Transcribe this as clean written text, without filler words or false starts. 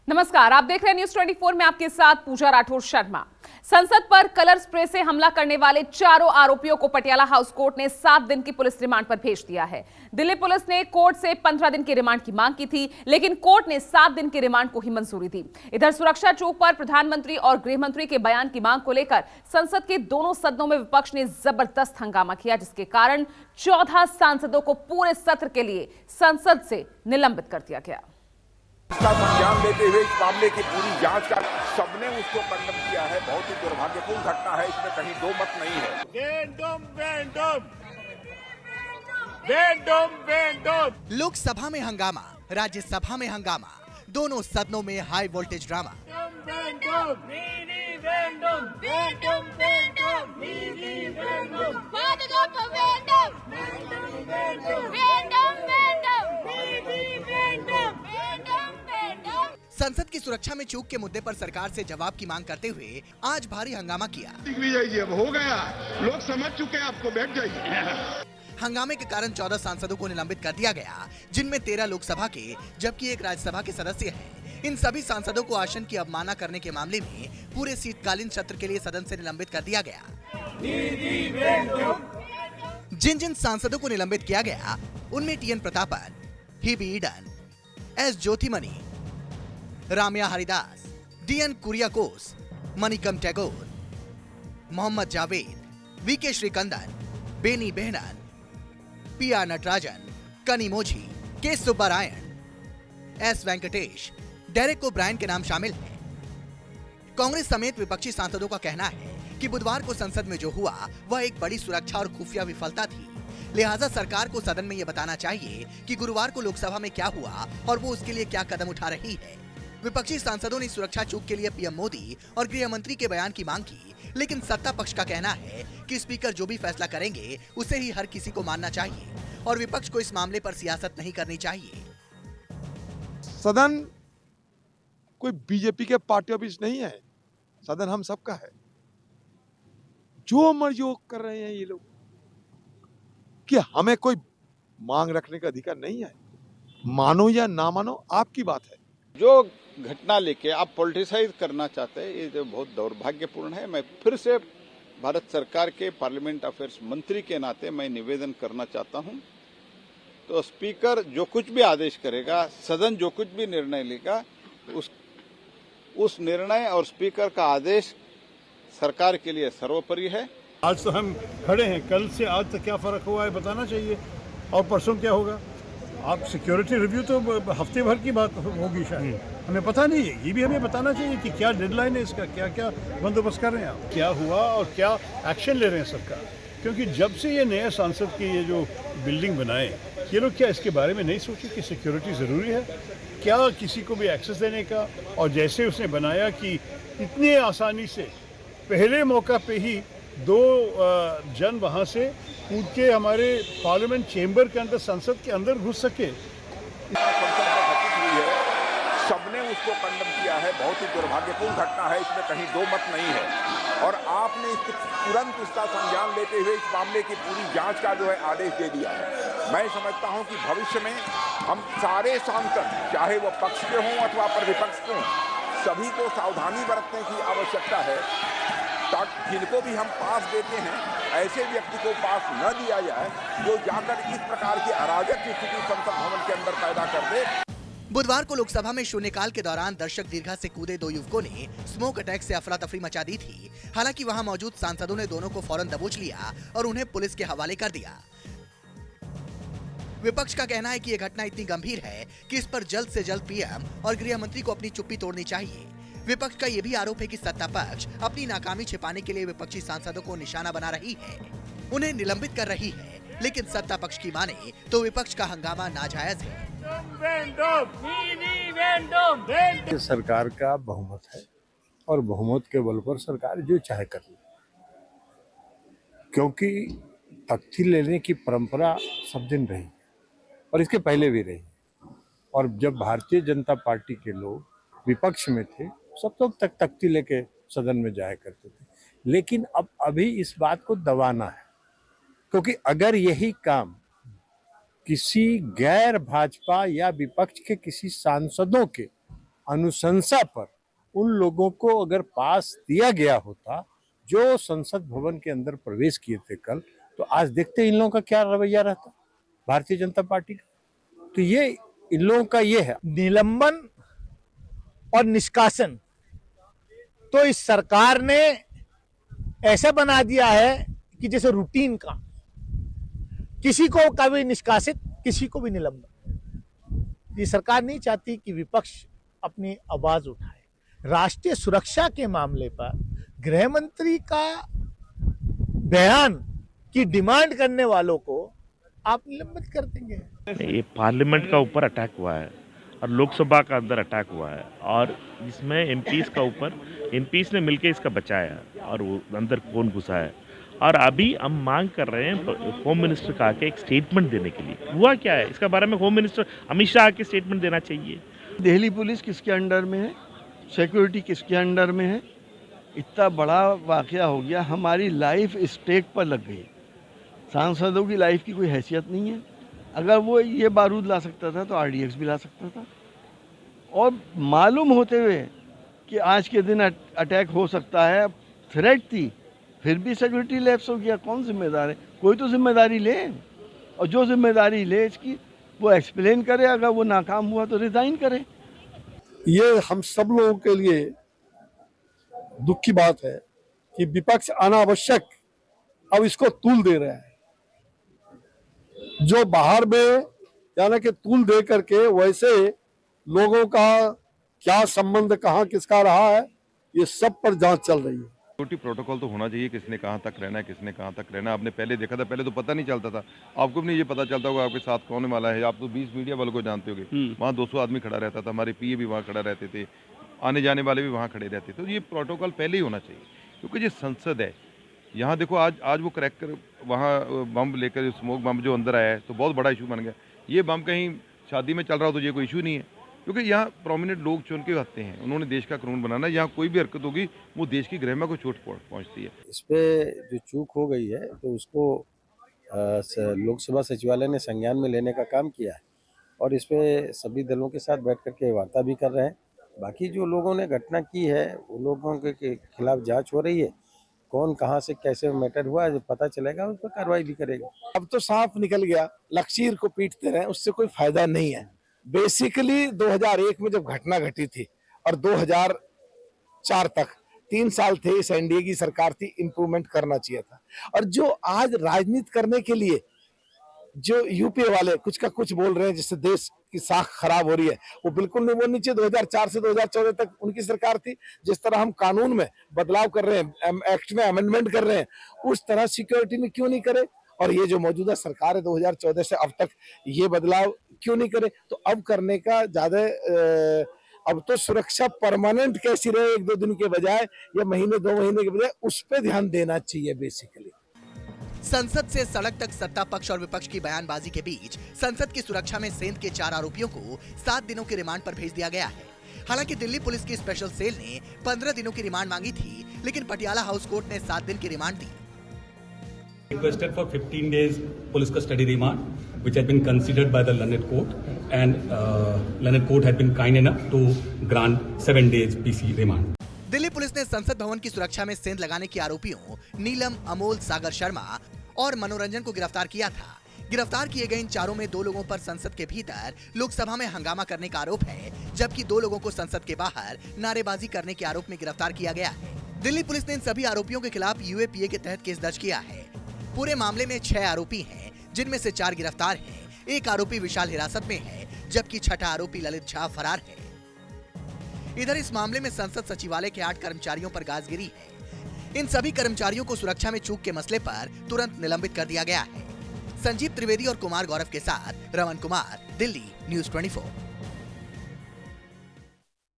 नमस्कार, आप देख रहे हैं न्यूज 24 में आपके साथ पूजा राठौर शर्मा। संसद पर कलर स्प्रे से हमला करने वाले चारों आरोपियों को पटियाला हाउस कोर्ट ने 7 दिन की पुलिस रिमांड पर भेज दिया है। दिल्ली पुलिस ने कोर्ट से 15 दिन की रिमांड की मांग की थी, लेकिन कोर्ट ने 7 दिन की रिमांड को ही मंजूरी दी। इधर सुरक्षा चौक पर प्रधानमंत्री और गृह मंत्री के बयान की मांग को लेकर संसद के दोनों सदनों में विपक्ष ने जबरदस्त हंगामा किया, जिसके कारण 14 सांसदों को पूरे सत्र के लिए संसद से निलंबित कर दिया गया। इसका संज्ञान लेते हुए इस मामले की पूरी जांच का सबने उसको कंडम किया है। बहुत ही दुर्भाग्यपूर्ण घटना है, इसमें कहीं दो मत नहीं है। लोकसभा में हंगामा, राज्यसभा में हंगामा, दोनों सदनों में हाई वोल्टेज ड्रामा। संसद की सुरक्षा में चूक के मुद्दे पर सरकार से जवाब की मांग करते हुए आज भारी हंगामा किया। अब हो गया, लोग समझ चुके हैं, आपको बैठ जाइए। हंगामे के कारण 14 सांसदों को निलंबित कर दिया गया, जिनमें 13 लोकसभा के जबकि एक राज्यसभा के सदस्य हैं। इन सभी सांसदों को आसन की अवमानना करने के मामले में पूरे शीतकालीन सत्र के लिए सदन से निलंबित कर दिया गया। जिन जिन सांसदों को निलंबित किया गया उनमें T N Prathapan, Hibi Eden, S Jothimani, Ramya Haridas, D N Kuriakose, Manickam Tagore, Mohammad Javed, V K Sreekandan, Benny Behanan, P R Natarajan, Kanimozhi, K Subbarayan, S Venkatesh, Derek O'Brien के नाम शामिल हैं। कांग्रेस समेत विपक्षी सांसदों का कहना है कि बुधवार को संसद में जो हुआ वह एक बड़ी सुरक्षा और खुफिया विफलता थी। लिहाजा सरकार को सदन में यह बताना चाहिए कि गुरुवार को लोकसभा में क्या हुआ और वो उसके लिए क्या कदम उठा रही है। विपक्षी सांसदों ने सुरक्षा चूक के लिए पीएम मोदी और गृह मंत्री के बयान की मांग की, लेकिन सत्ता पक्ष का कहना है कि स्पीकर जो भी फैसला करेंगे उसे ही हर किसी को मानना चाहिए और विपक्ष को इस मामले पर सियासत नहीं करनी चाहिए। सदन कोई बीजेपी के पार्टी ऑफिस नहीं है, सदन हम सबका है। जो मर्जी वो कर रहे हैं ये लोग, कि हमें कोई मांग रखने का अधिकार नहीं है। मानो या ना मानो आपकी बात है। जो घटना लेके आप पॉलिटिसाइज करना चाहते हैं, ये जो बहुत दुर्भाग्यपूर्ण है। मैं फिर से भारत सरकार के पार्लियामेंट अफेयर्स मंत्री के नाते मैं निवेदन करना चाहता हूं, तो स्पीकर जो कुछ भी आदेश करेगा, सदन जो कुछ भी निर्णय लेगा, उस निर्णय और स्पीकर का आदेश सरकार के लिए सर्वोपरि है। आज तो हम खड़े हैं, कल से आज तक क्या फर्क हुआ है बताना चाहिए, और परसों क्या होगा। आप सिक्योरिटी रिव्यू तो हफ्ते भर की बात होगी शायद, हमें पता नहीं है। ये भी हमें बताना चाहिए कि क्या डेडलाइन है इसका, क्या क्या बंदोबस्त कर रहे हैं आप, क्या हुआ और क्या एक्शन ले रहे हैं सरकार। क्योंकि जब से ये नए सांसद की ये जो बिल्डिंग बनाए, ये लोग क्या इसके बारे में नहीं सोचे कि सिक्योरिटी ज़रूरी है, क्या किसी को भी एक्सेस देने का। और जैसे उसने बनाया कि इतनी आसानी से पहले मौका पे ही 2 जन वहाँ से कूद के हमारे पार्लियामेंट चेंबर के अंदर, संसद के अंदर घुस सके। सबने उसको कंडम किया है। बहुत ही दुर्भाग्यपूर्ण घटना है, इसमें कहीं दो मत नहीं है। और आपने तुरंत इसका संज्ञान लेते हुए इस मामले की पूरी जांच का जो है आदेश दे दिया है। मैं समझता हूं कि भविष्य में हम सारे सांसद, चाहे वो पक्ष के हों अथवा पर विपक्ष के हों, सभी को सावधानी बरतने की आवश्यकता है, ताकि जिनको भी हम पास देते हैं ऐसे व्यक्ति को पास न दिया जाए जो जाकर इस प्रकार की अराजक स्थिति संसद भवन के अंदर पैदा कर दे। बुधवार को लोकसभा में शून्यकाल के दौरान दर्शक दीर्घा से कूदे 2 युवकों ने स्मोक अटैक से अफरा तफरी मचा दी थी। हालांकि वहां मौजूद सांसदों ने दोनों को फौरन दबोच लिया और उन्हें पुलिस के हवाले कर दिया। विपक्ष का कहना है कि यह घटना इतनी गंभीर है कि इस पर जल्द से जल्द पीएम और गृह मंत्री को अपनी चुप्पी तोड़नी चाहिए। विपक्ष का यह भी आरोप है कि सत्ता पक्ष अपनी नाकामी छिपाने के लिए विपक्षी सांसदों को निशाना बना रही है, उन्हें निलंबित कर रही है। लेकिन सत्ता पक्ष की माने तो विपक्ष का हंगामा नाजायज है। सरकार का बहुमत है और बहुमत के बल पर सरकार जो चाहे कर ले, क्योंकि तख्ती लेने की परंपरा सब दिन रही और इसके पहले भी रही। और जब भारतीय जनता पार्टी के लोग विपक्ष में थे, सब लोग तख्ती लेके सदन में जाया करते थे। लेकिन अब अभी इस बात को दबाना है, क्योंकि अगर यही काम किसी गैर भाजपा या विपक्ष के किसी सांसदों के अनुशंसा पर उन लोगों को अगर पास दिया गया होता जो संसद भवन के अंदर प्रवेश किए थे कल, तो आज देखते इन लोगों का क्या रवैया रहता भारतीय जनता पार्टी का। तो ये इन लोगों का ये है निलंबन और निष्कासन तो इस सरकार ने ऐसा बना दिया है कि जैसे रूटीन का, किसी को कभी निष्कासित, किसी को भी निलंबन। ये सरकार नहीं चाहती कि विपक्ष अपनी आवाज उठाए। राष्ट्रीय सुरक्षा के मामले पर गृह मंत्री का बयान की डिमांड करने वालों को आप निलंबित कर देंगे। ये पार्लियामेंट का ऊपर अटैक हुआ है और लोकसभा का अंदर अटैक हुआ है और इसमें एमपीज का ऊपर एमपीज ने मिलकर इसका बचाया और वो अंदर कौन घुसा है। और अभी हम मांग कर रहे हैं होम मिनिस्टर का आके एक स्टेटमेंट देने के लिए। हुआ क्या है इसका बारे में होम मिनिस्टर अमित शाह आके स्टेटमेंट देना चाहिए। दिल्ली पुलिस किसके अंडर में है, सिक्योरिटी किसके अंडर में है, इतना बड़ा वाकया हो गया, हमारी लाइफ स्टेक पर लग गई। सांसदों की लाइफ की कोई हैसियत नहीं है। अगर वो ये बारूद ला सकता था तो आरडीएक्स भी ला सकता था। और मालूम होते हुए कि आज के दिन अटैक हो सकता है, थ्रेट थी, फिर भी सिक्योरिटी लैप्स हो गया। कौन जिम्मेदार है? कोई तो जिम्मेदारी ले, और जो जिम्मेदारी ले इसकी वो एक्सप्लेन करे। अगर वो नाकाम हुआ तो रिजाइन करे। ये हम सब लोगों के लिए दुख की बात है कि विपक्ष अनावश्यक अब इसको तूल दे रहा है। जो बाहर में यानी कि तूल दे करके वैसे लोगों का क्या संबंध कहाँ किसका रहा है, ये सब पर जांच चल रही है। सिक्योरिटी प्रोटोकॉल तो होना चाहिए, किसने कहाँ तक रहना है, किसने कहाँ तक रहना है। आपने पहले देखा था, पहले तो पता नहीं चलता था। आपको भी नहीं ये पता चलता होगा आपके साथ कौन वाला है। आप तो 20 मीडिया वालों को जानते होगे, वहाँ 200 आदमी खड़ा रहता था। हमारे पीए भी वहाँ खड़ा रहते थे, आने जाने वाले भी वहाँ खड़े रहते थे। तो ये प्रोटोकॉल पहले ही होना चाहिए, क्योंकि ये संसद है। यहाँ देखो आज वो क्रैकर वहाँ बम लेकर, स्मोक बम जो अंदर आया है तो बहुत बड़ा इशू बन गया। ये बम कहीं शादी में चल रहा हो तो ये कोई इशू नहीं है, क्योंकि यहाँ प्रोमिनेंट लोग चुन के आते हैं। उन्होंने देश का कानून बनाना। यहाँ कोई भी हरकत होगी वो देश की गरिमा को चोट पहुँचती है। इस पे जो चूक हो गई है तो उसको लोकसभा सचिवालय ने संज्ञान में लेने का काम किया है और इस पे सभी दलों के साथ बैठ करके वार्ता भी कर रहे हैं। बाकी जो लोगों ने घटना की है वो लोगों के खिलाफ जांच हो रही है। कौन कहां से कैसे मैटर हुआ जब पता चलेगा उस पर कार्रवाई भी करेगा। अब तो साफ निकल गया, लकीर को पीटते रहे, उससे कोई फायदा नहीं है। बेसिकली 2001 में जब घटना घटी थी और 2004 तक 3 साल थे, इस एनडीए की सरकार थी, इंप्रूवमेंट करना चाहिए था। और जो आज राजनीति करने के लिए जो यूपीए वाले कुछ का कुछ बोल रहे हैं जिससे देश की साख खराब हो रही है, वो बिल्कुल नहीं बोलनी चाहिए। 2004 से 2014 तक उनकी सरकार थी। जिस तरह हम कानून में बदलाव कर रहे हैं, एक्ट में अमेंडमेंट कर रहे हैं, उस तरह सिक्योरिटी में क्यों नहीं करे। और ये जो मौजूदा सरकार है 2014 से अब तक ये बदलाव क्यों नहीं करे। तो अब करने का ज्यादा अब तो सुरक्षा परमानेंट कैसी रहे, 1-2 दिन के बजाय या महीने 2 महीने के बजाय, उस पर ध्यान देना चाहिए बेसिकली। संसद से सड़क तक सत्ता पक्ष और विपक्ष की बयानबाजी के बीच संसद की सुरक्षा में सेंध के 4 आरोपियों को 7 दिनों के रिमांड पर भेज दिया गया है। हालांकि दिल्ली पुलिस की स्पेशल सेल ने 15 दिनों की रिमांड मांगी थी, लेकिन पटियाला हाउस कोर्ट ने 7 दिन की remand the. Requested for 15 days police custody remand, which had been considered by the Learned Court, and Learned Court had been kind enough to grant 7 days PC remand. Delhi police ने संसद भवन की सुरक्षा में सेंध लगाने के आरोपियों नीलम, अमोल, सागर शर्मा और मनोरंजन को गिरफ्तार किया था। गिरफ्तार किए गए इन चारों में 2 लोगों पर संसद के भीतर लोकसभा में हंगामा करने का आरोप है, जबकि 2 लोगों को संसद के बाहर नारेबाजी करने के आरोप में गिरफ्तार किया गया है। दिल्ली पुलिस ने इन सभी आरोपियों के खिलाफ यूएपीए के तहत केस दर्ज किया है। पूरे मामले में 6 आरोपी हैं, जिनमें से 4 गिरफ्तार हैं, 1 आरोपी विशाल हिरासत में है, जबकि 6ठा आरोपी ललित झा फरार है। इधर इस मामले में संसद सचिवालय के 8 कर्मचारियों पर गाज गिरी है। इन सभी कर्मचारियों को सुरक्षा में चूक के मसले पर तुरंत निलंबित कर दिया गया है। संजीव त्रिवेदी और कुमार गौरव के साथ रमन कुमार, दिल्ली न्यूज़ 24।